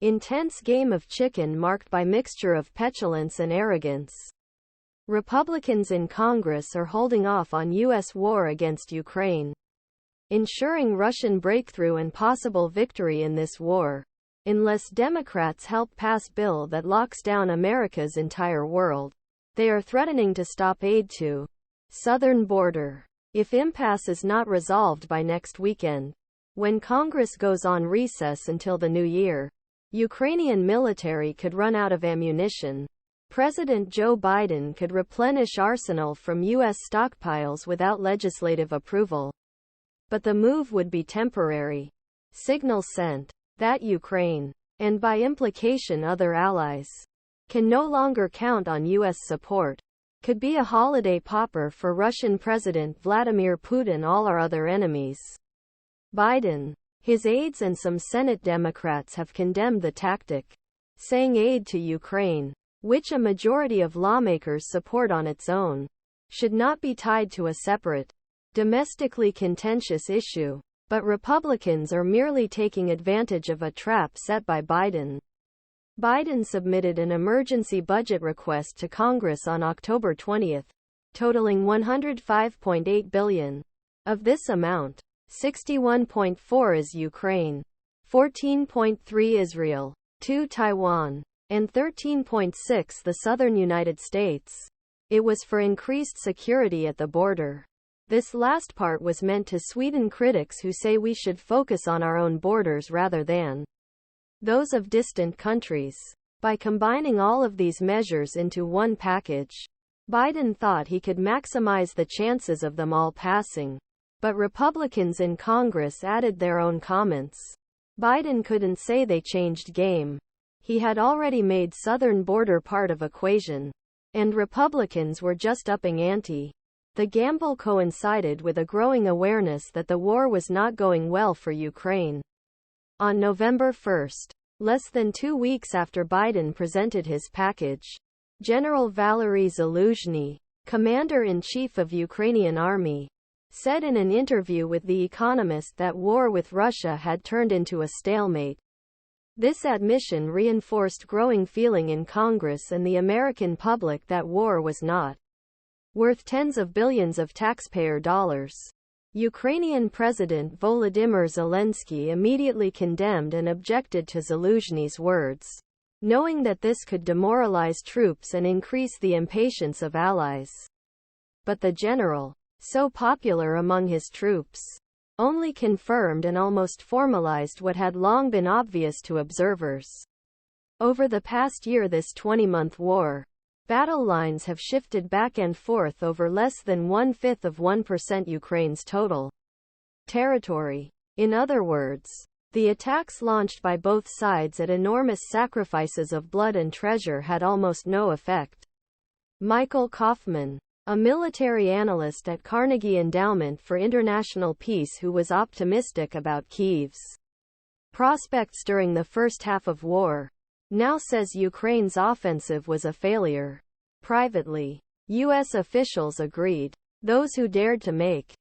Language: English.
Intense game of chicken marked by mixture of petulance and arrogance. Republicans in Congress are holding off on U.S. war against Ukraine, ensuring Russian breakthrough and possible victory in this war, unless Democrats help pass bill that locks down America's entire world. They are threatening to stop aid to southern border if impasse is not resolved by next weekend. When Congress goes on recess until the new year, Ukrainian military could run out of ammunition. President Joe Biden could replenish arsenal from U.S. stockpiles without legislative approval. But the move would be temporary. Signal sent that Ukraine, and by implication other allies, can no longer count on U.S. support. Could be a holiday popper for Russian President Vladimir Putin, all our other enemies. Biden, his aides and some Senate Democrats have condemned the tactic, saying aid to Ukraine, which a majority of lawmakers support on its own, should not be tied to a separate, domestically contentious issue. But Republicans are merely taking advantage of a trap set by Biden. Biden submitted an emergency budget request to Congress on October 20, totaling $105.8 billion. Of this amount, 61.4 is Ukraine, 14.3 Israel, 2 Taiwan, and 13.6 the southern United States. It was for increased security at the border. This last part was meant to sweeten critics who say we should focus on our own borders rather than those of distant countries. By combining all of these measures into one package, Biden thought he could maximize the chances of them all passing. But Republicans in Congress added their own comments. Biden couldn't say they changed game. He had already made southern border part of equation, and Republicans were just upping ante. The gamble coincided with a growing awareness that the war was not going well for Ukraine. On November 1, less than 2 weeks after Biden presented his package, General Valery Zaluzhny, commander-in-chief of Ukrainian army, said in an interview with The Economist that war with Russia had turned into a stalemate. This admission reinforced growing feeling in Congress and the American public that war was not worth tens of billions of taxpayer dollars. Ukrainian President Volodymyr Zelenskiy immediately condemned and objected to Zaluzhny's words, knowing that this could demoralize troops and increase the impatience of allies. But the general, so popular among his troops, only confirmed and almost formalized what had long been obvious to observers. Over the past year, this 20-month war, battle lines have shifted back and forth over less than 0.1% Ukraine's total territory. In other words, the attacks launched by both sides at enormous sacrifices of blood and treasure had almost no effect. Michael Kofman, a military analyst at Carnegie Endowment for International Peace who was optimistic about Kiev's prospects during the first half of war, now says Ukraine's offensive was a failure. Privately, U.S. officials agreed. Those who dared to make